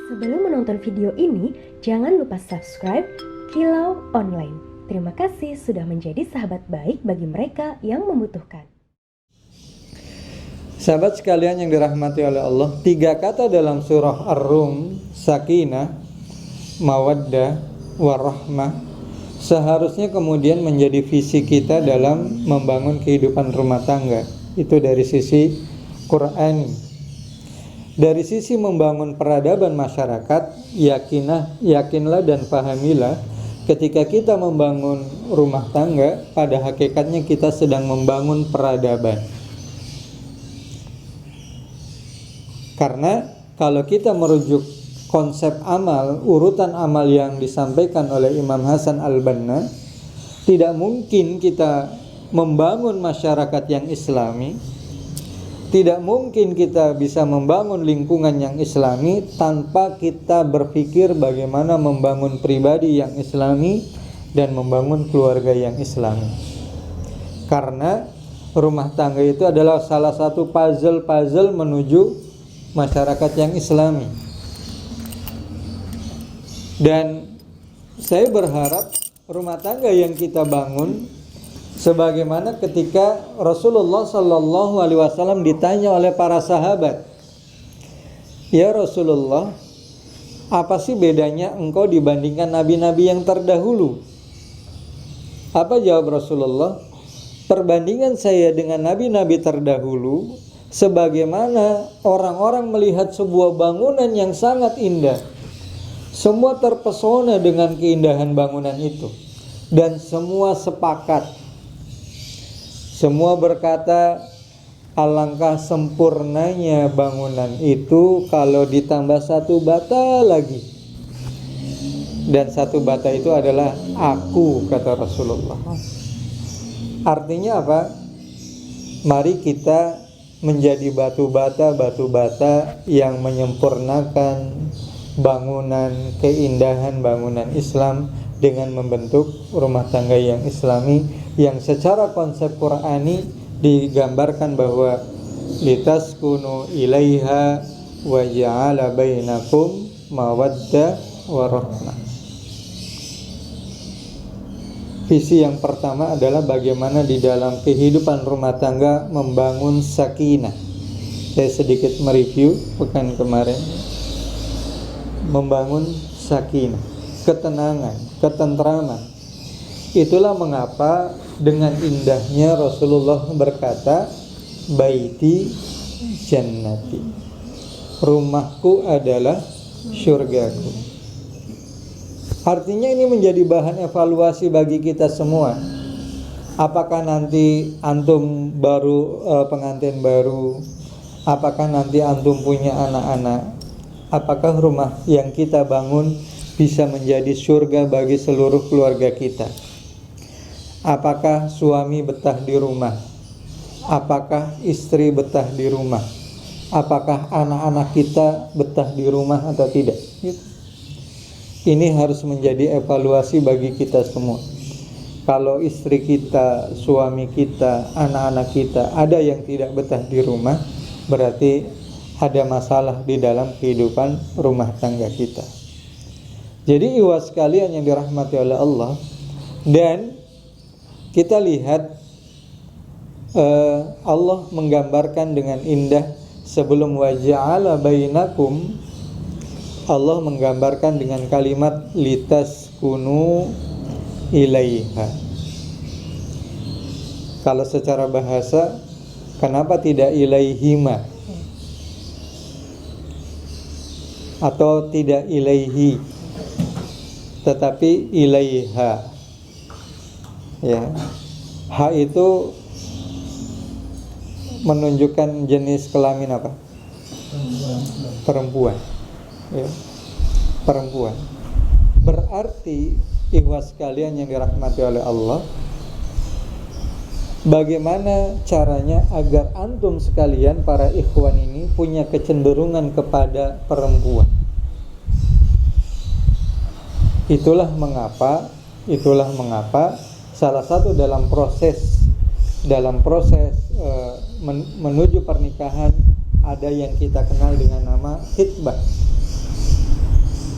Sebelum menonton video ini, jangan lupa subscribe Kilau Online. Terima kasih sudah menjadi sahabat baik bagi mereka yang membutuhkan. Sahabat sekalian yang dirahmati oleh Allah, 3 kata dalam surah Ar-Rum, sakinah, mawaddah, warahmah, seharusnya kemudian menjadi visi kita dalam membangun kehidupan rumah tangga. Itu dari sisi Qur'ani. Dari sisi membangun peradaban masyarakat, yakinlah dan pahamilah, ketika kita membangun rumah tangga, pada hakikatnya kita sedang membangun peradaban. Karena kalau kita merujuk konsep amal, urutan amal yang disampaikan oleh Imam Hasan Al-Banna, tidak mungkin kita membangun masyarakat yang islami, tidak mungkin kita bisa membangun lingkungan yang islami tanpa kita berpikir bagaimana membangun pribadi yang islami dan membangun keluarga yang islami. Karena rumah tangga itu adalah salah satu puzzle menuju masyarakat yang islami. Dan saya berharap rumah tangga yang kita bangun sebagaimana ketika Rasulullah Sallallahu Alaihi Wasallam ditanya oleh para sahabat, "Ya Rasulullah, apa sih bedanya engkau dibandingkan nabi-nabi yang terdahulu?" Apa jawab Rasulullah? "Perbandingan saya dengan nabi-nabi terdahulu, sebagaimana orang-orang melihat sebuah bangunan yang sangat indah, semua terpesona dengan keindahan bangunan itu, dan semua sepakat. Semua berkata, alangkah sempurnanya bangunan itu kalau ditambah 1 bata lagi. Dan 1 bata itu adalah aku," kata Rasulullah. Artinya apa? Mari kita menjadi batu bata yang menyempurnakan bangunan, keindahan bangunan Islam dengan membentuk rumah tangga yang islami, yang secara konsep Qur'ani digambarkan bahwa litaskunu ilaiha wa ja'ala bainakum mawaddah warahmah. Visi yang pertama adalah bagaimana di dalam kehidupan rumah tangga membangun sakinah. Saya sedikit mereview pekan kemarin. Membangun sakinah, ketenangan, ketentraman. Itulah mengapa dengan indahnya Rasulullah berkata, "Baiti jannati." Rumahku adalah syurgaku. Artinya ini menjadi bahan evaluasi bagi kita semua. Apakah nanti antum pengantin baru, apakah nanti antum punya anak-anak, apakah rumah yang kita bangun bisa menjadi surga bagi seluruh keluarga kita? Apakah suami betah di rumah? Apakah istri betah di rumah? Apakah anak-anak kita betah di rumah atau tidak? Ini harus menjadi evaluasi bagi kita semua. Kalau istri kita, suami kita, anak-anak kita ada yang tidak betah di rumah, berarti ada masalah di dalam kehidupan rumah tangga kita. Jadi ikhwas sekalian yang dirahmati oleh Allah, dan kita lihat Allah menggambarkan dengan indah sebelum waja'ala bainakum, Allah menggambarkan dengan kalimat litaskunu ilaiha. Kalau secara bahasa, kenapa tidak ilaihima atau tidak ilaihi, tetapi ilaiha? Ya, ha itu menunjukkan jenis kelamin apa? Perempuan. Ya, perempuan. Berarti ikhwas sekalian yang dirahmati oleh Allah, bagaimana caranya agar antum sekalian para ikhwan ini punya kecenderungan kepada perempuan? Itulah mengapa salah satu dalam proses menuju pernikahan ada yang kita kenal dengan nama khitbah.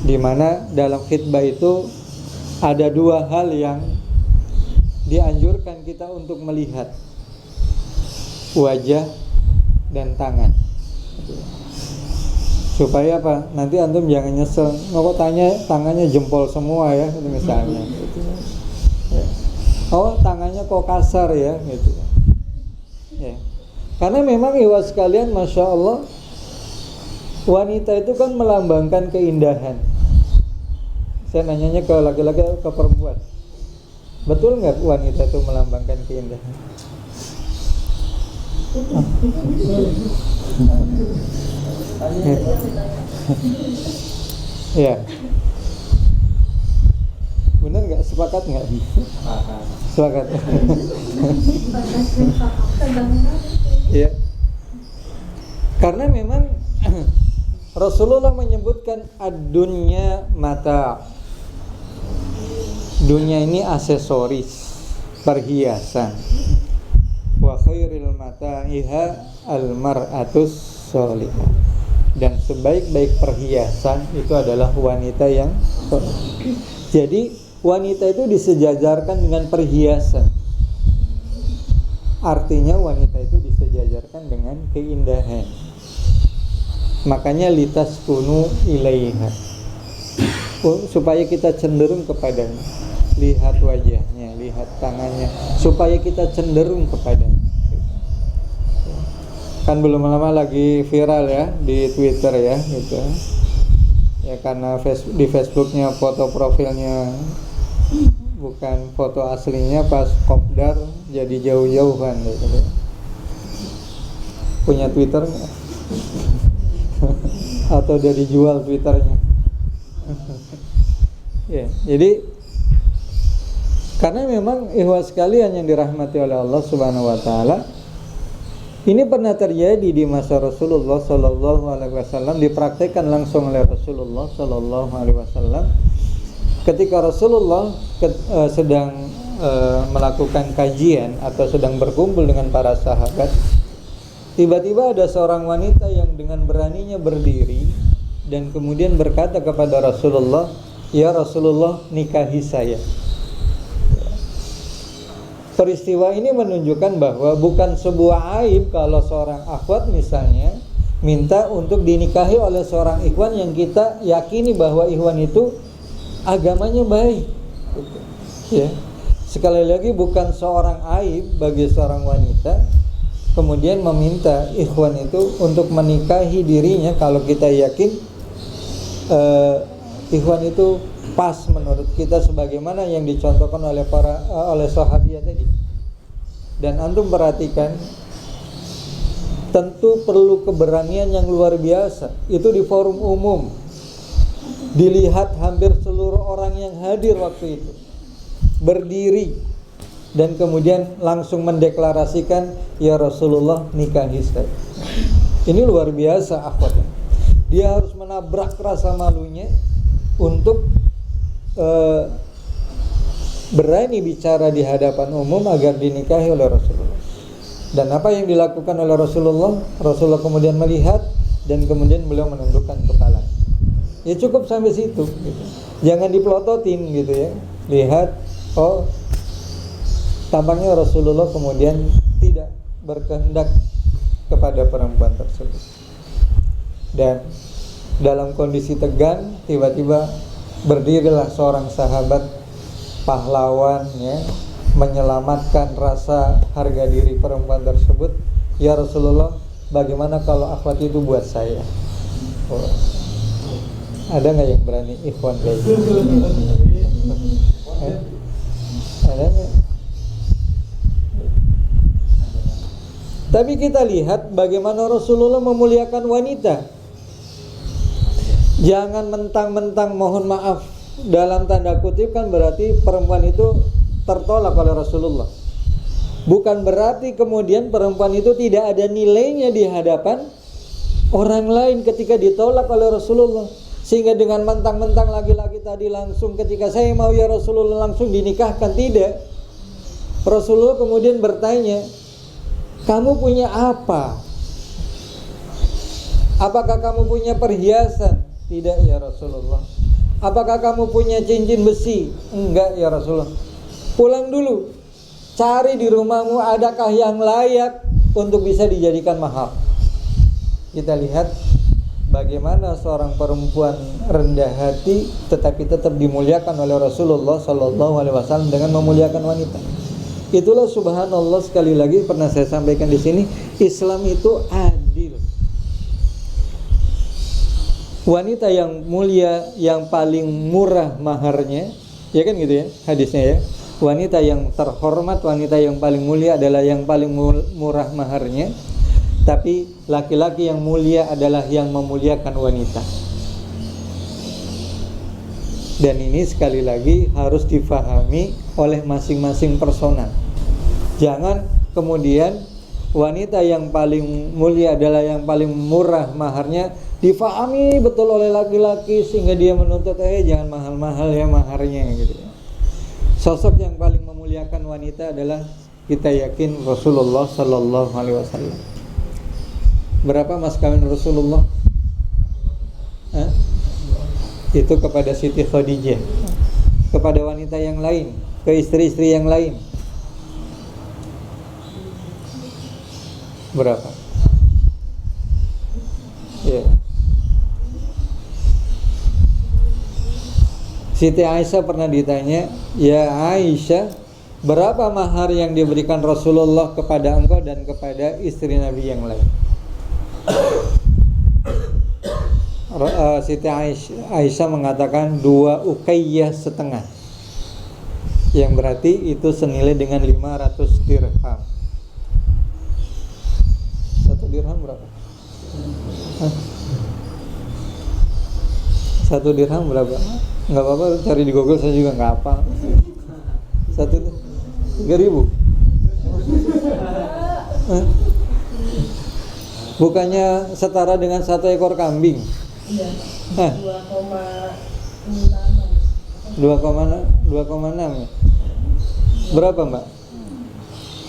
di mana dalam khitbah itu ada dua hal yang dianjurkan kita untuk melihat, wajah dan tangan. Supaya apa? Nanti antum jangan nyesel, kok tanya tangannya jempol semua ya, itu misalnya. Gitu. Ya. Oh, tangannya kok kasar ya, gitu. Ya. Karena memang ikhwas sekalian, masya Allah, wanita itu kan melambangkan keindahan. Saya nanyanya ke laki-laki, ke perempuan. Betul nggak wanita itu melambangkan keindahan? Ya. Benar nggak? Sepakat nggak? Sepakat. Ya. Karena memang Rasulullah menyebutkan ad-dunya mata. Dunia ini aksesoris, perhiasan. Wa khairil mata'iha al-mar'atus sholihah. Dan sebaik-baik perhiasan itu adalah wanita yang soleh. Jadi wanita itu disejajarkan dengan perhiasan. Artinya wanita itu disejajarkan dengan keindahan. Makanya litaskunu ilaiha, supaya kita cenderung kepadanya. Lihat wajahnya, lihat tangannya, supaya kita cenderung kepadanya. Kan belum lama lagi viral ya di Twitter ya, gitu. Ya karena di Facebooknya foto profilnya bukan foto aslinya, pas kopdar jadi jauh-jauhan gitu. Punya Twitter nggak? Atau udah dijual Twitternya? Ya, jadi karena memang ikhwas sekalian yang dirahmati oleh Allah Subhanahu wa taala, ini pernah terjadi di masa Rasulullah sallallahu alaihi wasallam, dipraktikkan langsung oleh Rasulullah sallallahu alaihi wasallam ketika Rasulullah sedang melakukan kajian atau sedang berkumpul dengan para sahabat. Tiba-tiba ada seorang wanita yang dengan beraninya berdiri dan kemudian berkata kepada Rasulullah, "Ya Rasulullah, nikahi saya." Peristiwa ini menunjukkan bahwa bukan sebuah aib kalau seorang akhwat misalnya minta untuk dinikahi oleh seorang ikhwan yang kita yakini bahwa ikhwan itu agamanya baik. Ya. Sekali lagi, bukan seorang aib bagi seorang wanita kemudian meminta ikhwan itu untuk menikahi dirinya kalau kita yakin ikhwan itu pas menurut kita sebagaimana yang dicontohkan oleh oleh sahabiah tadi. Dan antum perhatikan, tentu perlu keberanian yang luar biasa. Itu di forum umum, dilihat hampir seluruh orang yang hadir waktu itu, berdiri dan kemudian langsung mendeklarasikan, "Ya Rasulullah, nikahi saya." Ini luar biasa akhwatnya. Dia harus menabrak rasa malunya untuk berani bicara di hadapan umum agar dinikahi oleh Rasulullah. Dan apa yang dilakukan oleh Rasulullah? Rasulullah kemudian melihat dan kemudian beliau menundukkan kepala. Ya cukup sampai situ gitu. Jangan dipelototin gitu ya. Lihat, oh tampaknya Rasulullah kemudian tidak berkehendak kepada perempuan tersebut. Dan dalam kondisi tegang, tiba-tiba berdirilah seorang sahabat pahlawan ya, menyelamatkan rasa harga diri perempuan tersebut. "Ya Rasulullah, bagaimana kalau akhwat itu buat saya?" Oh. Ada nggak yang berani ikhwan kayak gitu? Ada nggak? Tapi kita lihat bagaimana Rasulullah memuliakan wanita. Jangan mentang-mentang, mohon maaf, dalam tanda kutip kan berarti perempuan itu tertolak oleh Rasulullah. Bukan berarti kemudian perempuan itu tidak ada nilainya di hadapan orang lain ketika ditolak oleh Rasulullah. Sehingga dengan mentang-mentang laki-laki tadi langsung ketika saya mau ya Rasulullah langsung dinikahkan, tidak. Rasulullah kemudian bertanya, "Kamu punya apa? Apakah kamu punya perhiasan?" "Tidak ya Rasulullah." apakah kamu punya cincin besi? Enggak ya Rasulullah. Pulang dulu, cari di rumahmu adakah yang layak untuk bisa dijadikan mahar. Kita lihat bagaimana seorang perempuan rendah hati tetapi tetap dimuliakan oleh Rasulullah SAW dengan memuliakan wanita. Itulah subhanallah, sekali lagi pernah saya sampaikan di sini, Islam itu adil. Wanita yang mulia yang paling murah maharnya, ya kan gitu ya hadisnya ya. Wanita yang terhormat, wanita yang paling mulia adalah yang paling murah maharnya. Tapi laki-laki yang mulia adalah yang memuliakan wanita. Dan ini sekali lagi harus difahami oleh masing-masing personal. Jangan kemudian wanita yang paling mulia adalah yang paling murah maharnya difahami betul oleh laki-laki sehingga dia menuntut jangan mahal-mahal ya maharnya gitu. Sosok yang paling memuliakan wanita adalah kita yakin Rasulullah sallallahu alaihi wasallam. Berapa mas kawin Rasulullah? Itu kepada Siti Khadijah, kepada wanita yang lain, ke istri-istri yang lain. Berapa? Ya. Siti Aisyah pernah ditanya, "Ya Aisyah, berapa mahar yang diberikan Rasulullah kepada engkau dan kepada istri Nabi yang lain?" Siti Aisyah mengatakan 2 uqayyah setengah, yang berarti itu senilai dengan 500 dirham. 1 dirham berapa? 1 dirham berapa? Nggak apa-apa, cari di Google, saya juga nggak hafal. 3.000. Bukannya setara dengan 1 ekor kambing? Iya. 2,6 ya? Berapa Mbak?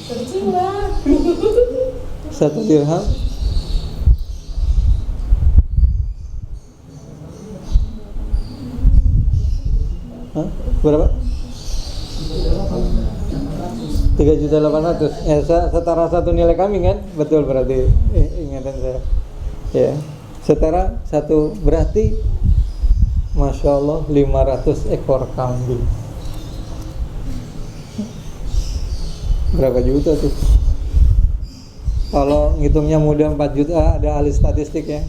Searching lah. 1 dirham? Berapa? 3.800.000. Ya, setara 1 nilai kambing kan? Betul berarti ingatan saya. Ya, setara 1 berarti Masya Allah 500 ekor kambing. Berapa juta tuh? Kalau ngitungnya mudah 4 juta, ada ahli statistik ya.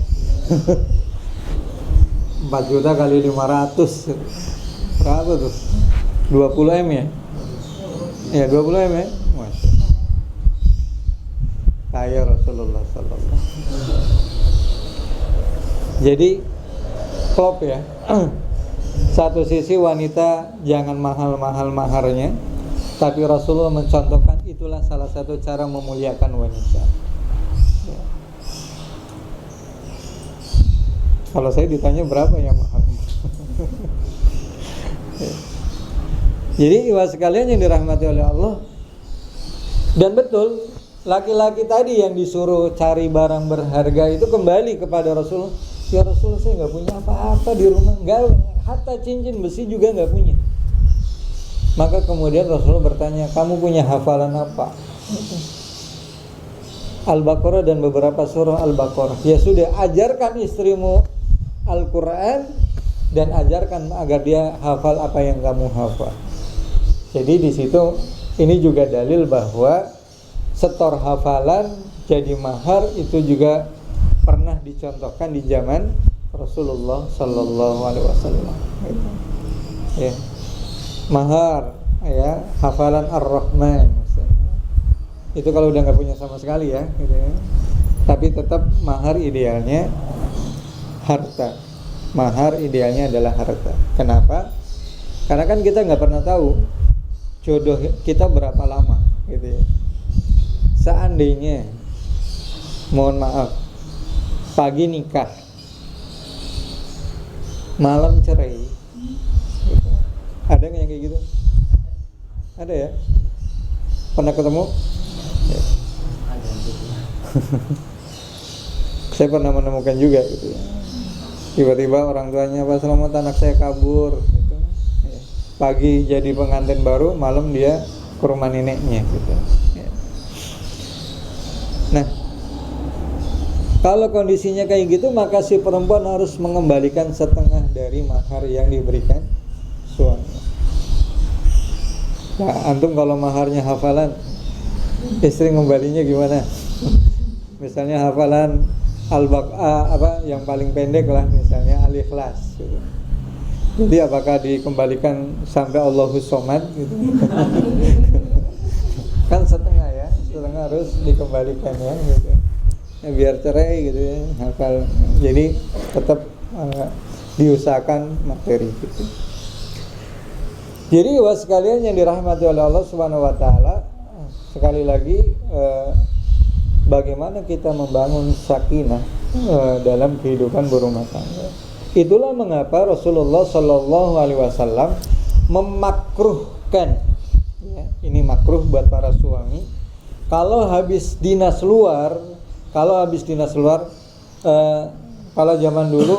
4 juta kali 500 berapa tuh? 20 M ya? Ya 20 M ya? Masya Allah. Kaya Rasulullah sallallahu. Jadi klop ya. Satu sisi wanita jangan mahal-mahal maharnya, tapi Rasulullah mencontohkan itulah salah satu cara memuliakan wanita. Ya. Kalau saya ditanya berapa yang mahal? Ya. Jadi ibu sekalian yang dirahmati oleh Allah, dan betul laki-laki tadi yang disuruh cari barang berharga itu kembali kepada Rasulullah. Ya Rasulullah, saya nggak punya apa-apa di rumah, nggak, hatta cincin besi juga nggak punya. Maka kemudian Rasulullah bertanya, kamu punya hafalan apa? Al-Baqarah dan beberapa surah Al-Baqarah. Ya sudah, ajarkan istrimu Al-Quran dan ajarkan agar dia hafal apa yang kamu hafal. Jadi di situ ini juga dalil bahwa setor hafalan jadi mahar itu juga pernah dicontohkan di zaman Rasulullah Sallallahu Alaihi Wasallam. Ya. Mahar, ya, hafalan Ar-Rahman. Itu kalau udah nggak punya sama sekali ya, gitu ya. Tapi tetap mahar idealnya harta. Mahar idealnya adalah harta. Kenapa? Karena kan kita nggak pernah tahu jodoh kita berapa lama, gitu ya. Seandainya, mohon maaf, pagi nikah, malam cerai, gitu. Ada nggak yang kayak gitu? Ada ya? Pernah ketemu? Ya. Saya pernah menemukan juga, gitu ya. Tiba-tiba orang tuanya, Pak Selamat anak saya kabur gitu. Ya. Pagi jadi pengantin baru, malam dia ke rumah neneknya gitu. Ya. Nah, kalau kondisinya kayak gitu, maka si perempuan harus mengembalikan setengah dari mahar yang diberikan suami. Nah, antum kalau maharnya hafalan, istri ngembalinya gimana? Misalnya hafalan Al-Baqarah apa yang paling pendek lah, misalnya Al-Ikhlas gitu. Jadi apakah dikembalikan sampai Allahus Somad gitu? Kan setengah ya, setengah harus dikembalikan ya gitu. Ya, biar cerai gitu ya, hafal. Jadi tetap diusahakan materi gitu. Jadi was sekalian yang dirahmati oleh Allah Subhanahu wa taala, sekali lagi bagaimana kita membangun sakinah dalam kehidupan berumah tangga. Itulah mengapa Rasulullah Shallallahu Alaihi Wasallam memakruhkan, ya, ini makruh buat para suami, kalau habis dinas luar, kalau zaman dulu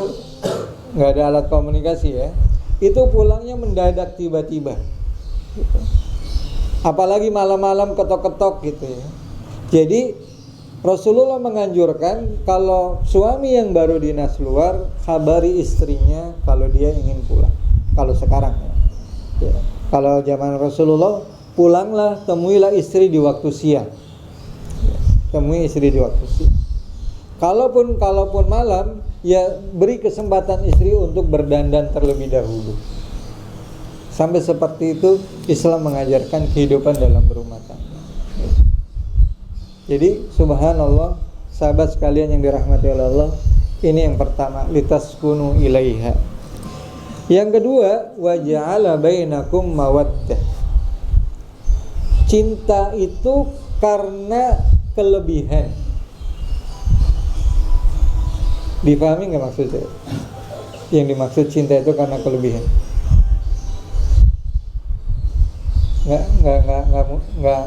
nggak ada alat komunikasi ya, itu pulangnya mendadak tiba-tiba, gitu. Apalagi malam-malam ketok-ketok gitu ya. Jadi Rasulullah menganjurkan kalau suami yang baru dinas luar, kabari istrinya kalau dia ingin pulang. Kalau sekarang ya. Kalau zaman Rasulullah, pulanglah, temuilah istri di waktu siang. Ya, temui istri di waktu siang. Kalaupun malam, ya beri kesempatan istri untuk berdandan terlebih dahulu. Sampai seperti itu Islam mengajarkan kehidupan dalam berumah tangga. Jadi subhanallah, sahabat sekalian yang dirahmati oleh Allah, ini yang pertama, litaskunu ilaiha. Yang kedua, wa ja'ala bainakum mawaddah. Cinta itu karena kelebihan. Dipahami nggak maksudnya? Yang dimaksud cinta itu karena kelebihan.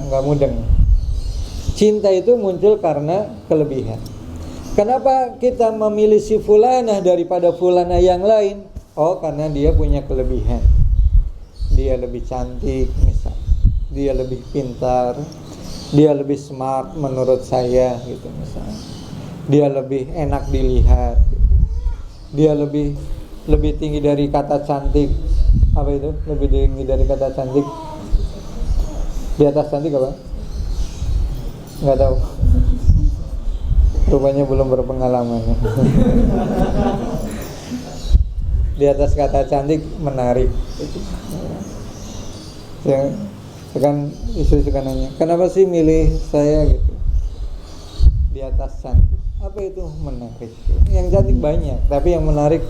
Nggak mudeng. Cinta itu muncul karena kelebihan. Kenapa kita memilih si fulanah daripada fulanah yang lain? Oh, karena dia punya kelebihan. Dia lebih cantik misal, dia lebih pintar, dia lebih smart menurut saya gitu misalnya. Dia lebih enak dilihat gitu. Dia lebih tinggi dari kata cantik. Apa itu? Lebih tinggi dari kata cantik. Di atas cantik apa? Nggak tahu. Rupanya belum berpengalaman. Di atas kata cantik menarik. Ya, kan istri suka nanya, kenapa sih milih saya gitu? Di atas cantik. Apa itu menarik? Yang cantik banyak, tapi yang menarik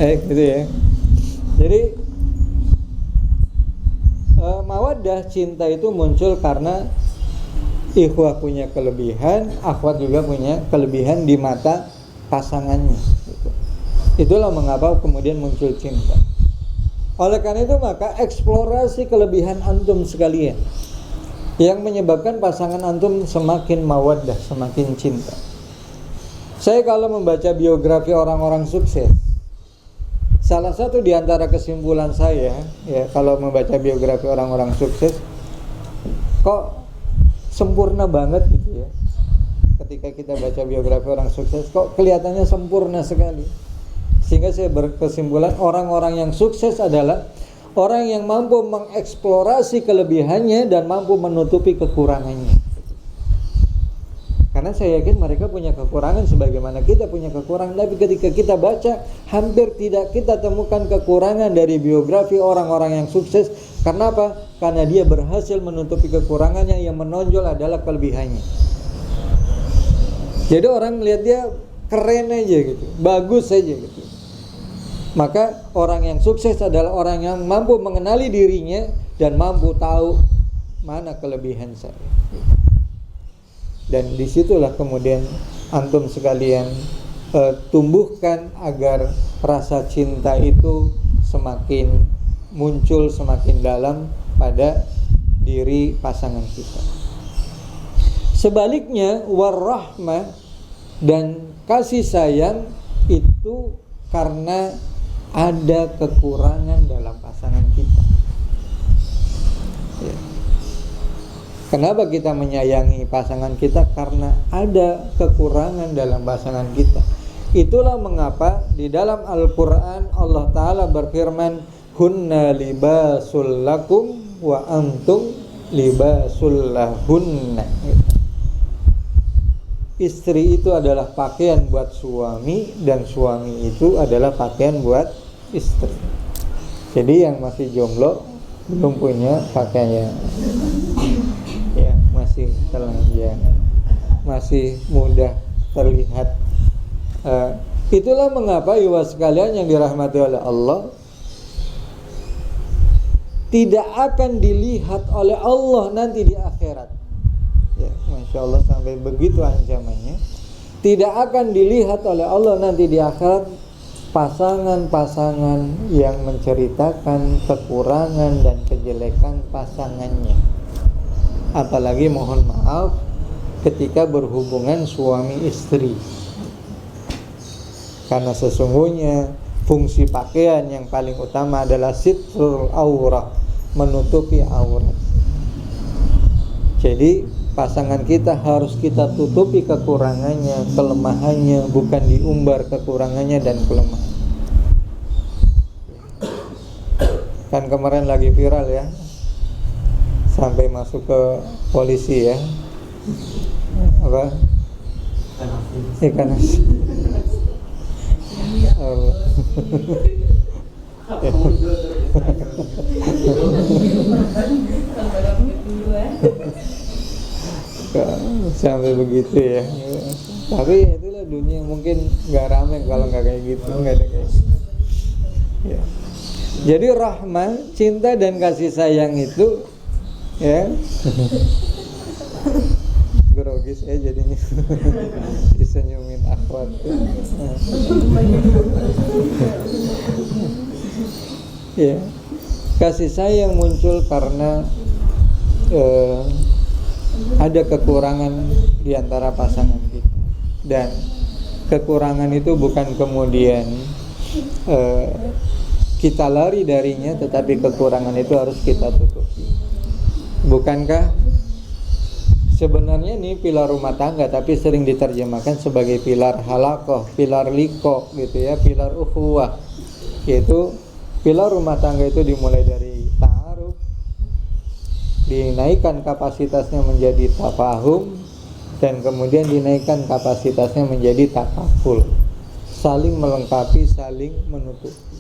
gitu ya. Jadi mawaddah, cinta itu muncul karena ikhwah punya kelebihan, akhwat juga punya kelebihan di mata pasangannya gitu. Itulah mengapa kemudian muncul cinta. Oleh karena itu maka eksplorasi kelebihan antum sekalian yang menyebabkan pasangan antum semakin mawaddah, semakin cinta. Saya kalau membaca biografi orang-orang sukses, salah satu di antara kesimpulan saya, ya, kalau membaca biografi orang-orang sukses, kok sempurna banget gitu ya. Ketika kita baca biografi orang sukses, kok kelihatannya sempurna sekali. Sehingga saya berkesimpulan orang-orang yang sukses adalah orang yang mampu mengeksplorasi kelebihannya dan mampu menutupi kekurangannya. Karena saya yakin mereka punya kekurangan sebagaimana kita punya kekurangan. Tapi ketika kita baca, hampir tidak kita temukan kekurangan dari biografi orang-orang yang sukses. Karena apa? Karena dia berhasil menutupi kekurangannya, yang menonjol adalah kelebihannya. Jadi orang melihat dia keren aja gitu, bagus aja gitu. Maka orang yang sukses adalah orang yang mampu mengenali dirinya dan mampu tahu mana kelebihan saya. Dan disitulah kemudian antum sekalian tumbuhkan agar rasa cinta itu semakin muncul, semakin dalam pada diri pasangan kita. Sebaliknya warahmah dan kasih sayang itu karena ada kekurangan dalam pasangan kita. Ya. Kenapa kita menyayangi pasangan kita? Karena ada kekurangan dalam pasangan kita. Itulah mengapa di dalam Al-Quran Allah Ta'ala berfirman, hunna libasul lakum wa antum libasul lahunna. Istri itu adalah pakaian buat suami dan suami itu adalah pakaian buat istri. Jadi yang masih jomblo belum punya pakaian, ya masih telanjang, masih mudah terlihat. Itulah mengapa ibu sekalian yang dirahmati oleh Allah, tidak akan dilihat oleh Allah nanti di akhirat. Ya, Masya Allah, sampai begitu ancamannya. Tidak akan dilihat oleh Allah nanti di akhirat pasangan-pasangan yang menceritakan kekurangan dan kejelekan pasangannya. Apalagi mohon maaf ketika berhubungan suami istri. Karena sesungguhnya fungsi pakaian yang paling utama adalah sitrul aurah, menutupi aurat. Jadi pasangan kita harus kita tutupi kekurangannya, kelemahannya, bukan diumbar kekurangannya dan kelemahan. Kan kemarin lagi viral ya, sampai masuk ke polisi ya, apa? Ikan asin. Sampai begitu ya. Tapi itulah dunia, mungkin nggak ramai kalau nggak kayak gitu, nggak ada kayak gitu. Ya. Jadi rahmah, cinta dan kasih sayang itu, ya, grogis ya jadinya, disenyumin akhwat. Ya, kasih sayang muncul karena ada kekurangan di antara pasangan kita, dan kekurangan itu bukan kemudian kita lari darinya, tetapi kekurangan itu harus kita tutupi. Bukankah sebenarnya ini pilar rumah tangga, tapi sering diterjemahkan sebagai pilar halakoh, pilar liko gitu ya, pilar ukhuwah. Yaitu pilar rumah tangga itu dimulai dari ta'aruf, dinaikkan kapasitasnya menjadi tafahum, dan kemudian dinaikkan kapasitasnya menjadi takaful, saling melengkapi, saling menutupi.